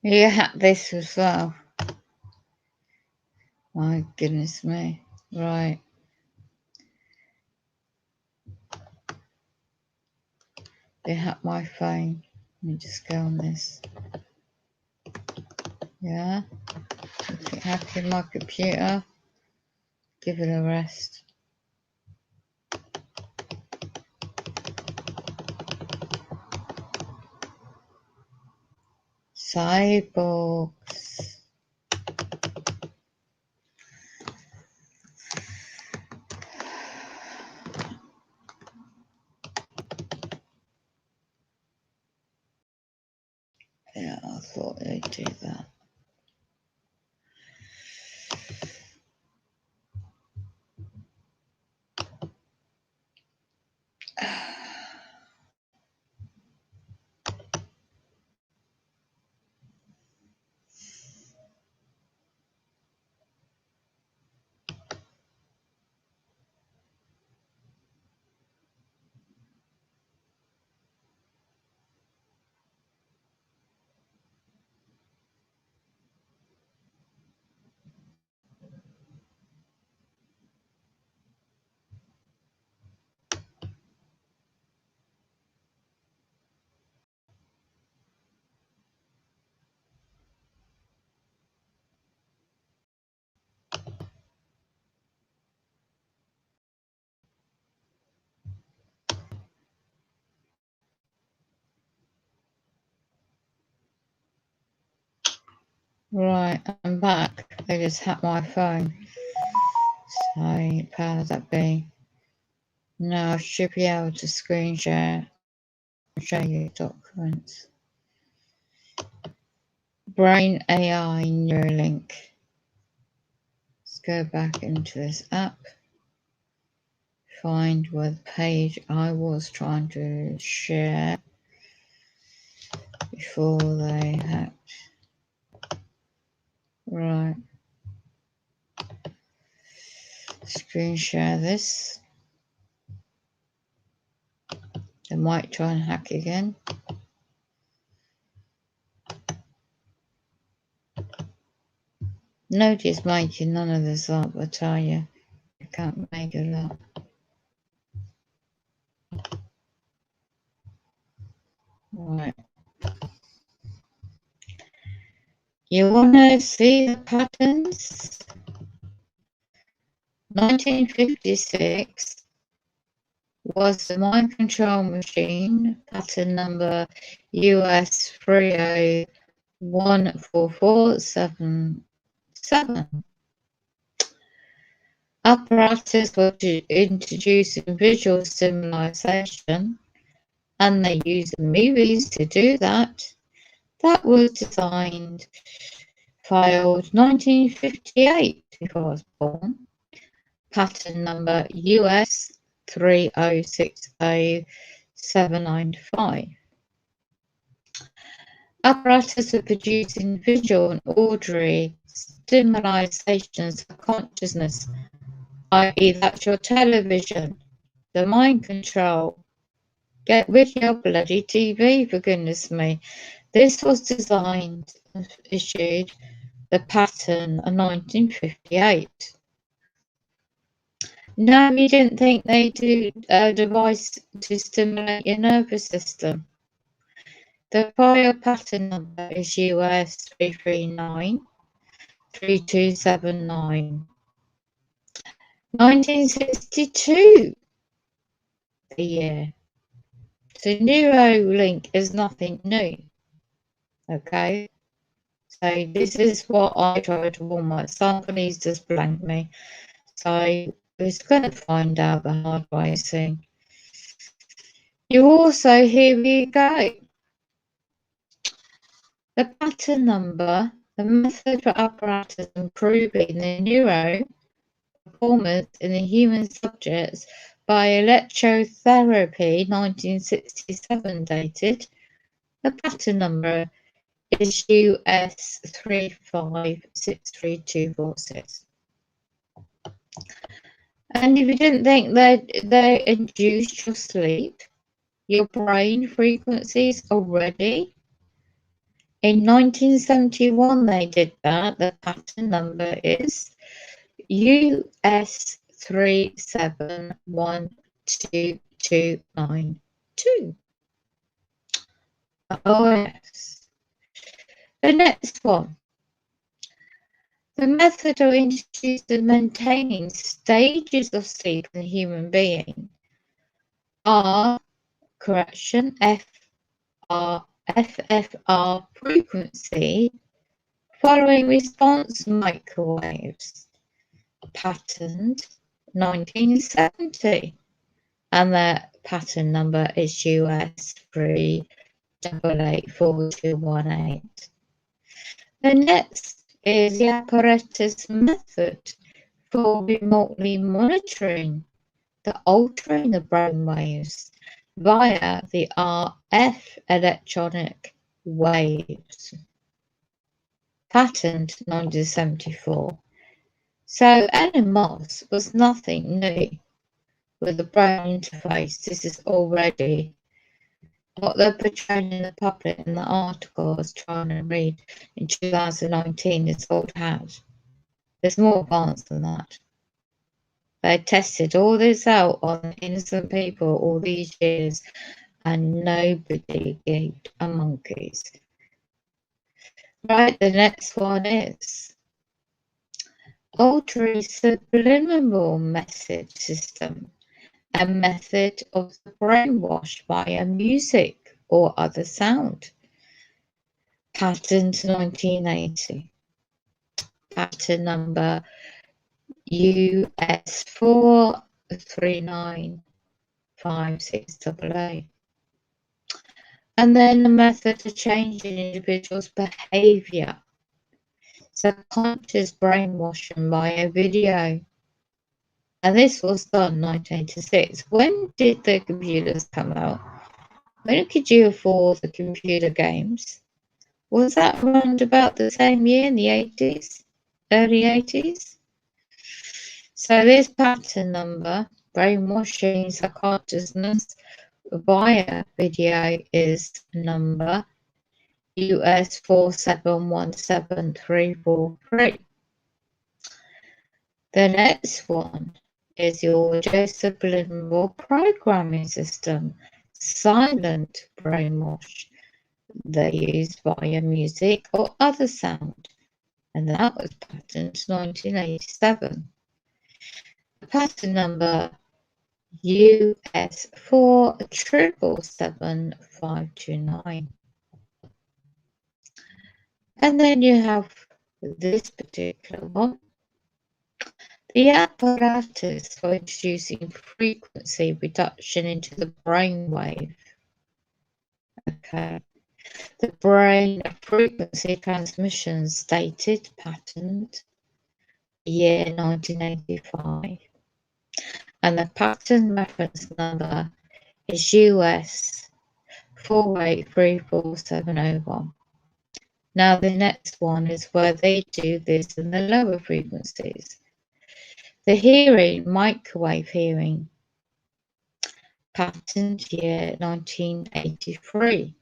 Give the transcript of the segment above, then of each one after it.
You had this as well. My goodness me. Right. They hacked my phone. Let me just go on this. Yeah. Hacking my computer. Give it a rest. Cyborgs. Yeah, I thought they'd do that. Right, I'm back. They just hacked my phone. So, powers that be. Now I should be able to screen share and show you documents. Brain AI Neuralink. Let's go back into this app. Find where the page I was trying to share before they hacked. Right. Screen share this. They might try and hack again. Nobody's making none of this up, I tell you. You can't make it up. Right. You want to see the patterns? 1956 was the mind control machine, pattern number US 3014477. Apparatus was introducing visual stimulation, and they used movies to do that. That was designed, filed 1958 before I was born. Pattern number US 3060795. Apparatus for producing visual and auditory stimulations of consciousness, i.e. that's your television, the mind control. Get rid of your bloody TV, for goodness me. This was designed and issued the pattern in 1958. No, you didn't think they do a device to stimulate your nervous system. The prior pattern number is US 3393279. 1962, the year. So Neuralink is nothing new. Okay? So this is what I tried to warn my son, but he's just blanked me. So we're going to find out the hard way soon. You also, here we go. The pattern number, the method for apparatus improving the neuro performance in the human subjects by electrotherapy, 1967 dated. The pattern number is US 3563246. And if you didn't think they induced your sleep, your brain frequencies already, In 1971 they did that. The patent number is US 371292. Oh yes. The next one. The method of introducing and maintaining stages of sleep in the human being are FFR frequency following response microwaves, patent 1970, and the patent number is US 3884218. The next is the apparatus method for remotely monitoring the altering of brain waves via the RF electronic waves. Patent 1974. So NMOS was nothing new with the brain interface. This is already what they're portraying in the public in the article I was trying to read in 2019 is old hat. There's more advanced than that. They tested all this out on innocent people all these years and nobody gave a monkeys. Right, the next one is altering subliminal message system, a method of the brainwash via music or other sound. Patent 1980. Patent number US 43956AA. And then the method of changing individuals' behaviour. Subconscious brainwashing via video. And this was done in 1986. When did the computers come out? When could you afford the computer games? Was that around about the same year in the 80s? Early 80s? So this pattern number, brainwashing subconsciousness via video, is number US 4717343. The next one is the audio subliminal programming system, silent brainwash. They use via music or other sound, and that was patent 1987. The patent number US 4777529. And then you have this particular one. The apparatus for introducing frequency reduction into the brainwave. Okay. The brain frequency transmission stated patent year 1985. And the patent reference number is US 4834701. Now the next one is where they do this in the lower frequencies. The hearing, microwave hearing, patent year 1983.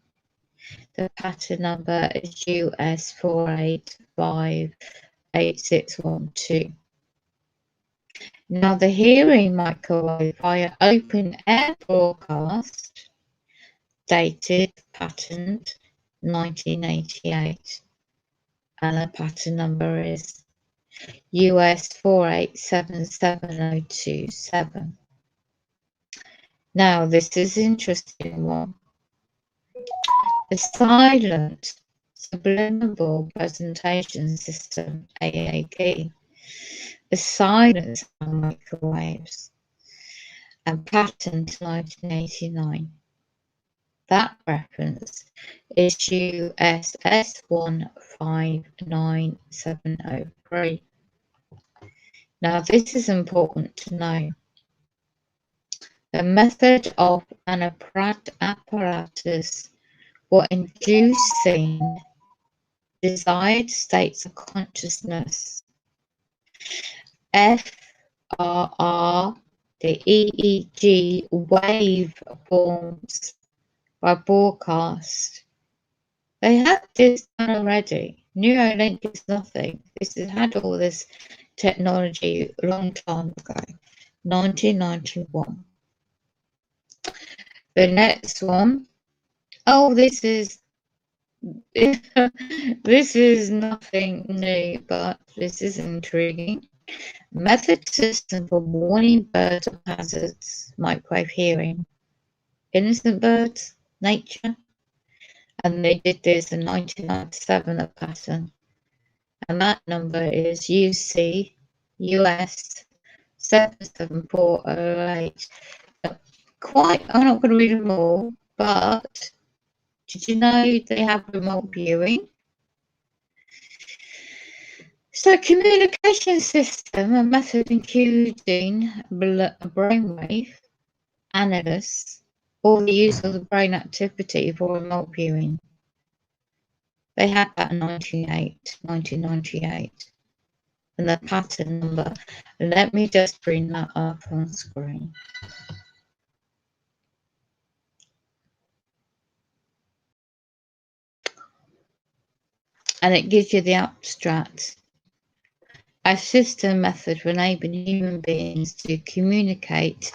The patent number is US 4858612. Now the hearing microwave via open air broadcast, dated patent 1988, and the patent number is US 4877027. Now this is an interesting one. The silent subliminal presentation system, AAP, the silent sound microwaves, and patent 1989. That reference is US 159703. Now this is important to know. The method of an apparatus for inducing desired states of consciousness. FRR, the EEG wave forms by broadcast. They had this done already. Neuralink is nothing. This has had all this technology a long time ago, 1991. The next one, oh, this is this is nothing new, but this is intriguing. Method system for warning birds of hazards, microwave hearing. Innocent birds, nature. And they did this in 1997, a pattern. And that number is UC US 77408. I'm not going to read them all, but did you know they have remote viewing? So communication system, a method including brainwave analysis or the use of the brain activity for remote viewing. They had that in 1998. And the pattern number. Let me just bring that up on screen. And it gives you the abstract. A system method for enabling human beings to communicate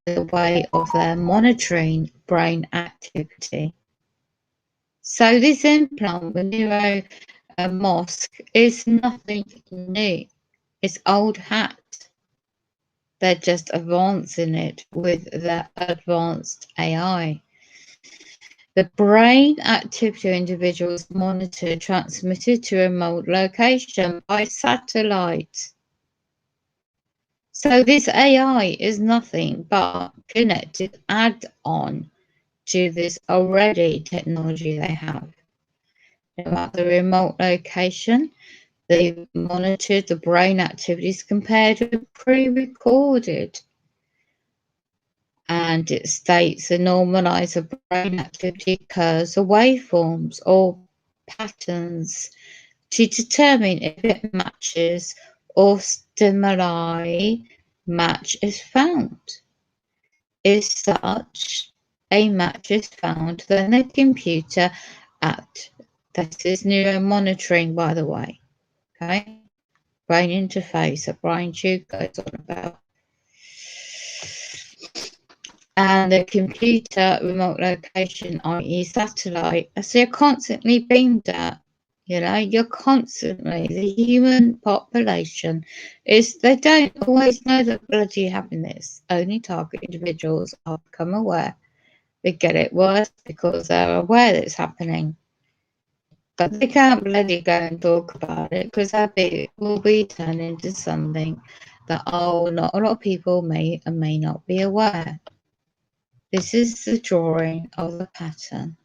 the way of their monitoring brain activity. So this implant with Nero Mosque is nothing new. It's old hat. They're just advancing it with the advanced AI. The brain activity of individuals monitored, transmitted to a remote location by satellite. So this AI is nothing but connected add-on to this already technology they have. About the remote location, they monitored the brain activities compared with pre-recorded. And it states a normalizer brain activity occurs or waveforms or patterns to determine if it matches or stimuli match is found. If such a match is found, then the computer that is neuromonitoring, by the way, okay? Brain interface that Brian Tube goes on about. And the computer remote location, i.e. satellite, so you're constantly beamed at, you're constantly, the human population they don't always know that bloody having this. Only target individuals are become aware. They get it worse because they're aware that it's happening. But they can't bloody go and talk about it because it will be turned into something that, not a lot of people may and may not be aware. This is the drawing of the pattern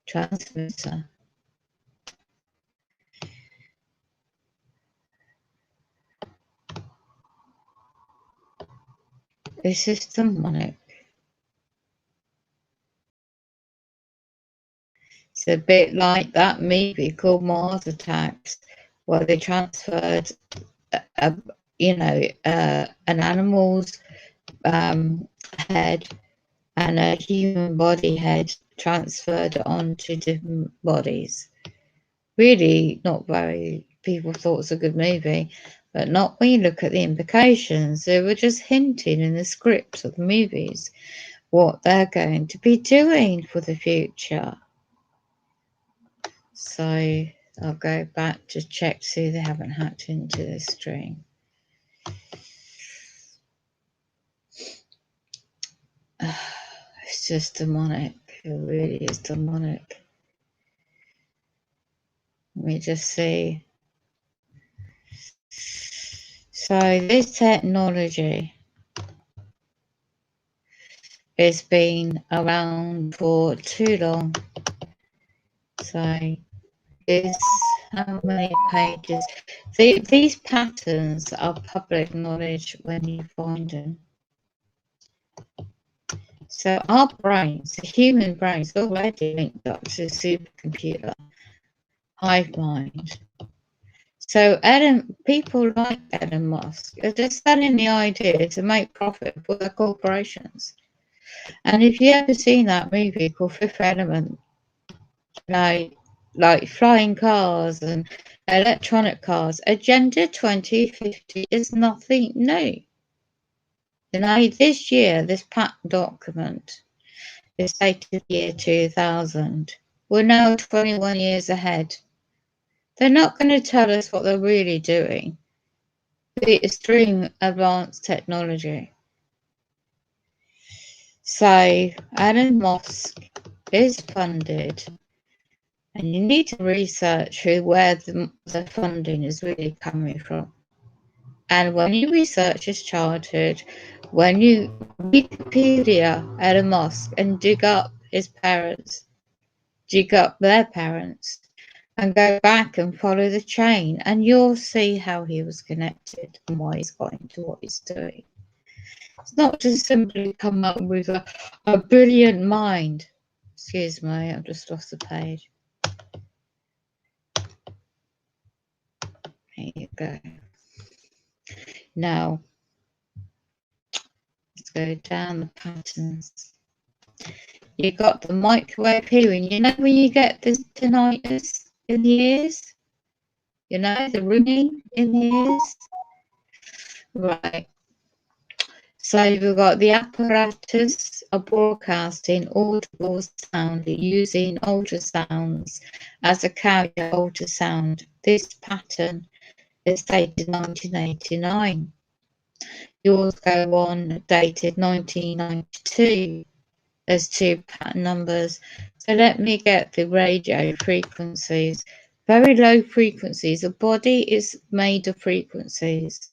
transmitter. This is demonic. It's a bit like that movie called Mars Attacks, where they transferred, an animal's head and a human body head transferred onto different bodies. Really not very, people thought it was a good movie, but not when you look at the implications. They were just hinting in the scripts of the movies what they're going to be doing for the future. So I'll go back to check to see they haven't hacked into this string. It's just demonic. It really is demonic. Let me just see. So this technology has been around for too long. So this, how many pages? These patterns are public knowledge when you find them. So our brains, the human brains, already linked up to a supercomputer, hive mind. So people like Elon Musk are just selling the idea to make profit for their corporations. And if you ever seen that movie called Fifth Element, like flying cars and electronic cars. Agenda 2050 is nothing new. This year, this patent document is dated year 2000. We're now 21 years ahead. They're not going to tell us what they're really doing. The extreme advanced technology. So, Elon Musk is funded, and you need to research where the funding is really coming from. And when you research his childhood, when you Wikipedia Elon Musk and dig up his parents, dig up their parents, and go back and follow the chain, and you'll see how he was connected and why he's got into what he's doing. It's not just simply come up with a brilliant mind. Excuse me, I've just lost the page. There you go. Now, let's go down the patterns. You got the microwave hearing. You know when you get this tinnitus in the ears? You know, the ringing in the ears? Right. So we've got the apparatus of broadcasting audible sound using ultrasounds as a carrier ultrasound. This pattern is dated 1989. Yours go on dated 1992. There's two pattern numbers. So let me get the radio frequencies. Very low frequencies. The body is made of frequencies.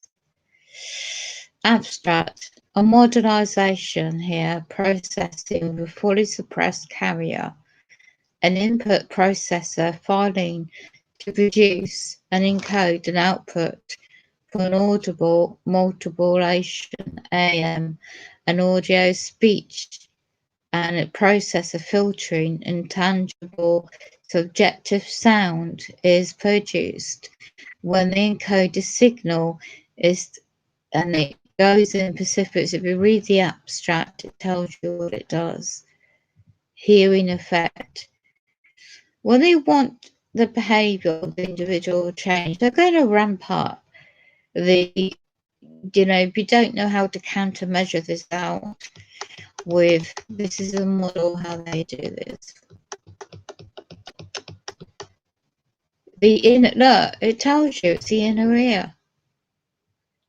Abstract. A modernization here, processing with a fully suppressed carrier. An input processor filing to produce and encode an output for an audible multiplication AM, an audio speech, and a processor filtering intangible subjective sound is produced when the encoded signal is, and it goes in specifics. If you read the abstract, it tells you what it does. Hearing effect. When they want the behavior of the individual change, they're going to ramp up the, if you don't know how to countermeasure this out with, this is a model how they do this. The inner, look, it tells you it's the inner ear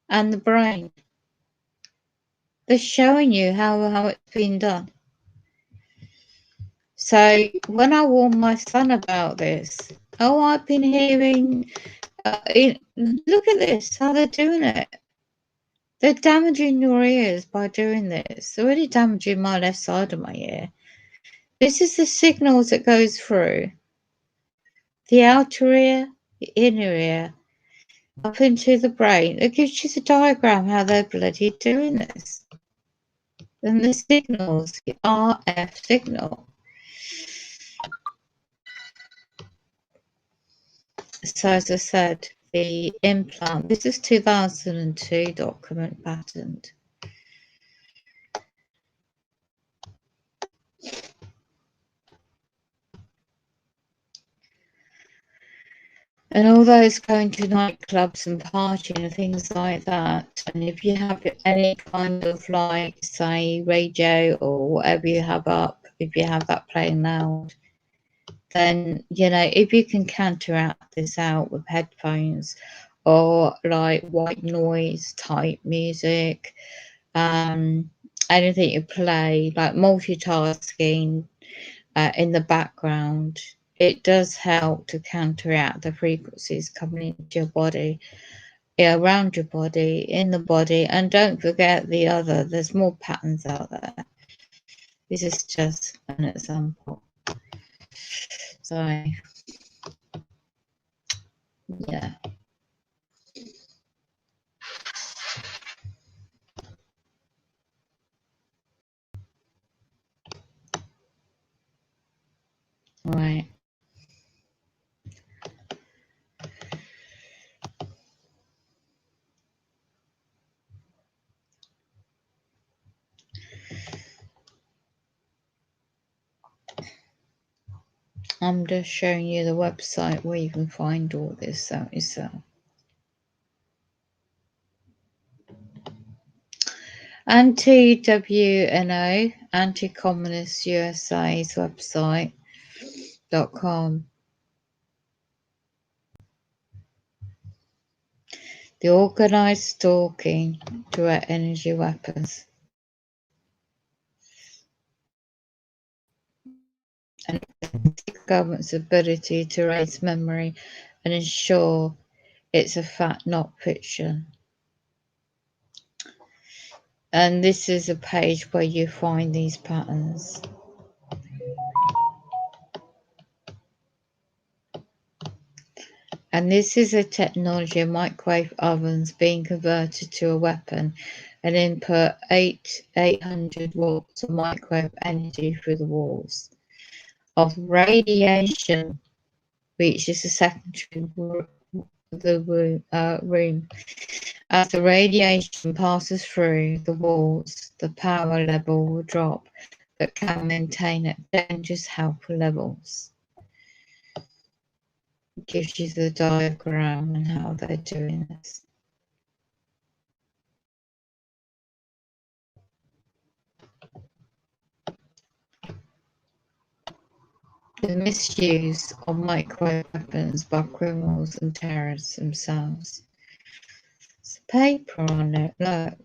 and the brain. They're showing you how it's been done. So when I warned my son about this, oh, I've been hearing, look at this, how they're doing it. They're damaging your ears by doing this. They're really damaging my left side of my ear. This is the signals that goes through the outer ear, the inner ear, up into the brain. It gives you the diagram how they're bloody doing this. And the signals, the RF signal. So as I said, the implant, this is 2002 document patent. And all those going to nightclubs and partying and things like that, and if you have any kind of like, say, radio or whatever you have up, if you have that playing loud, then, if you can counteract this out with headphones or like white noise type music, anything you play, like multitasking in the background, it does help to counteract the frequencies coming into your body, around your body, in the body. And don't forget there's more patterns out there. This is just an example. So, yeah. Right. I'm just showing you the website where you can find all this out yourself. Anti-WNO, Anti-Communist USA's website.com. The organised stalking direct energy weapons and the government's ability to raise memory and ensure it's a fact, not fiction. And this is a page where you find these patterns. And this is a technology of microwave ovens being converted to a weapon and input 800 watts of microwave energy through the walls. Of radiation reaches the secondary room. As the radiation passes through the walls, the power level will drop, but can maintain at dangerous helpful levels. It gives you the diagram and how they're doing this. The misuse of microwave weapons by criminals and terrorists themselves. There's a paper on it, look.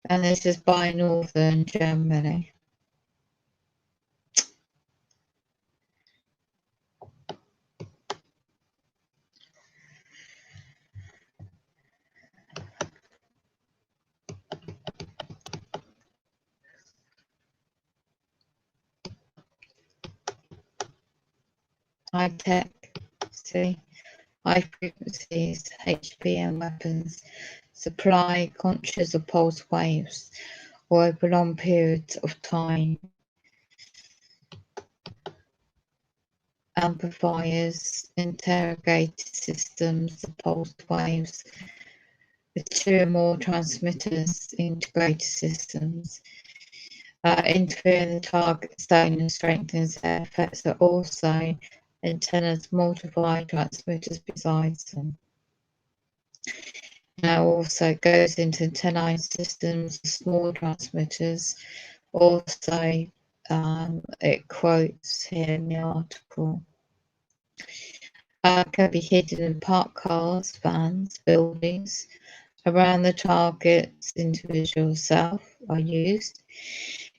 And this is by Northern Germany. High tech, see? High frequencies, HPM weapons, supply conscious of pulse waves or over long periods of time. Amplifiers, interrogated systems of pulse waves with two or more transmitters, integrated systems. Interfering the target zone and strengthens their effects are also antennas, multiply transmitters besides them. Now also goes into antennae systems, small transmitters. Also, it quotes here in the article. Can be hidden in parked cars, vans, buildings. Around the target's individual self are used.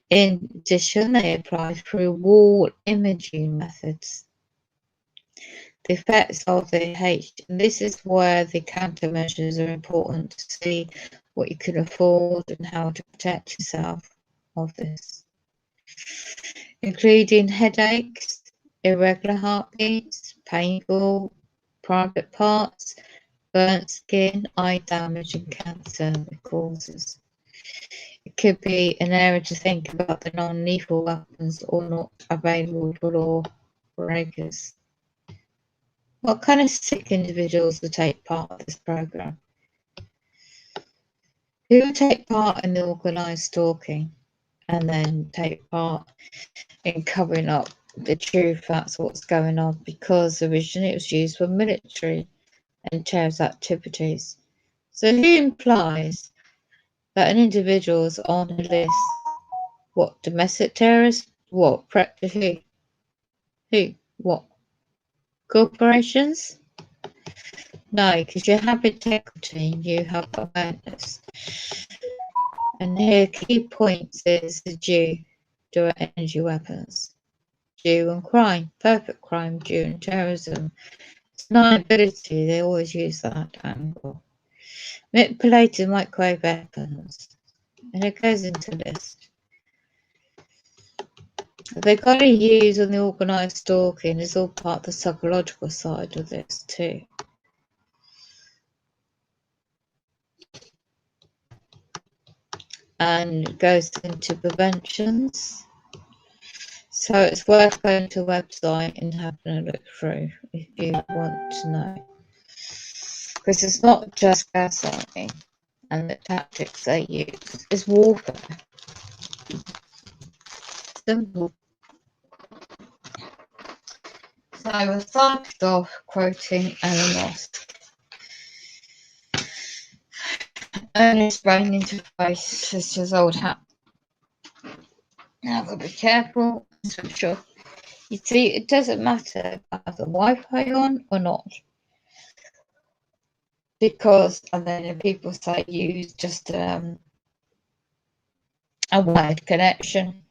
In addition, they apply through wall imaging methods. The effects of the and this is where the countermeasures are important to see what you can afford and how to protect yourself of this, including headaches, irregular heartbeats, painful private parts, burnt skin, eye damage, and cancer it causes. It could be an area to think about the non-lethal weapons or not available for law breakers. What kind of sick individuals will take part in this program? Who will take part in the organised stalking and then take part in covering up the truth? That's what's going on, because originally it was used for military and terrorist activities. So who implies that an individual is on a list? What, domestic terrorists? What, practice who? Who? What? Corporations? No, because you have integrity and you have awareness. And here, key points is the direct energy weapons. Jew and crime, perfect crime, Jew and terrorism. Deniability, they always use that angle. Manipulated microwave weapons. And it goes into this. They've got to use on the organised stalking is all part of the psychological side of this too. And it goes into preventions. So it's worth going to a website and having a look through if you want to know. Because it's not just gaslighting and the tactics they use, it's warfare. simple. So I started off quoting Elamos. Ernest brain interface is just old hat. Now I've got to be careful and switch off. You see, it doesn't matter if I have the Wi-Fi on or not. Because, and then if people say use just a wired connection,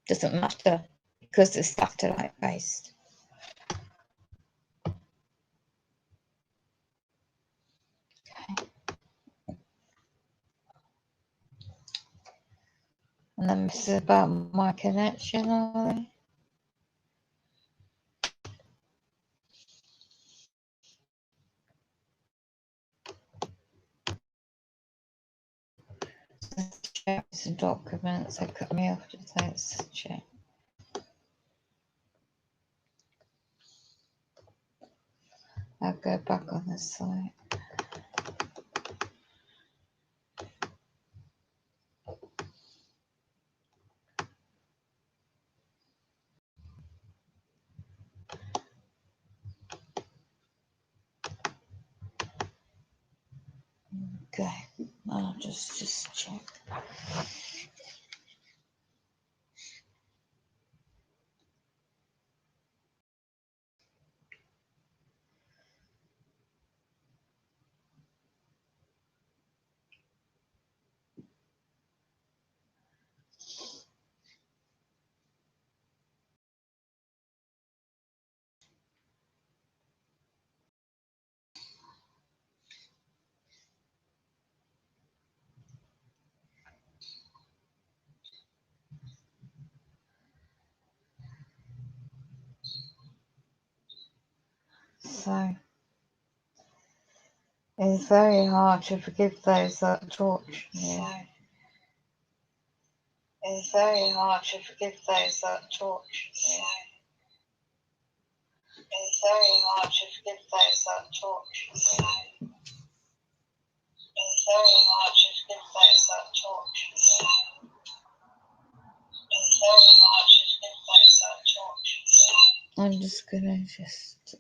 doesn't matter because it's satellite based. Okay. And then this is about my connection, are they? Check some documents. They cut me off to say it's check. I'll go back on the site. Okay, I'll just check. So it's very hard to forgive those that torture me. So it's very hard to forgive those that torture me. It's very hard to forgive those that torture me. It's very hard to forgive those that torture me. It's very hard to forgive those that torture me. I'm just gonna just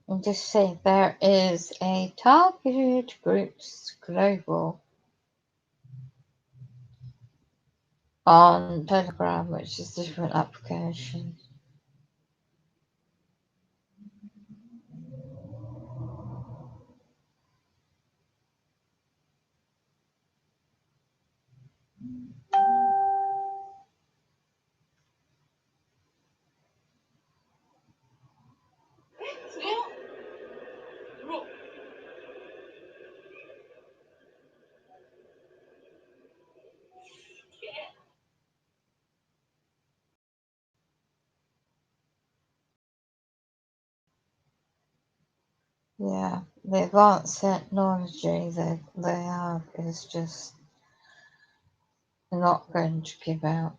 And just see, there is a targeted groups global on Telegram, which is a different application. Yeah, the advanced technology that they have is just not going to give out.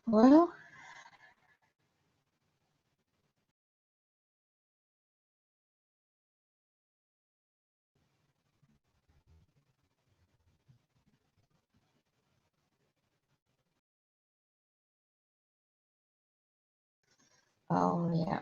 Well, oh yeah.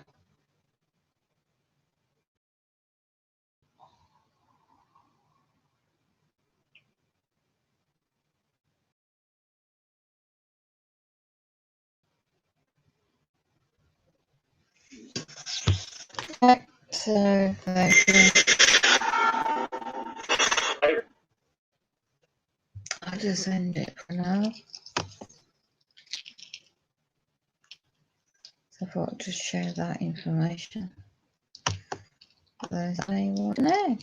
So I'll just end it for now. So I thought I'd just share that information. For those that may want to know.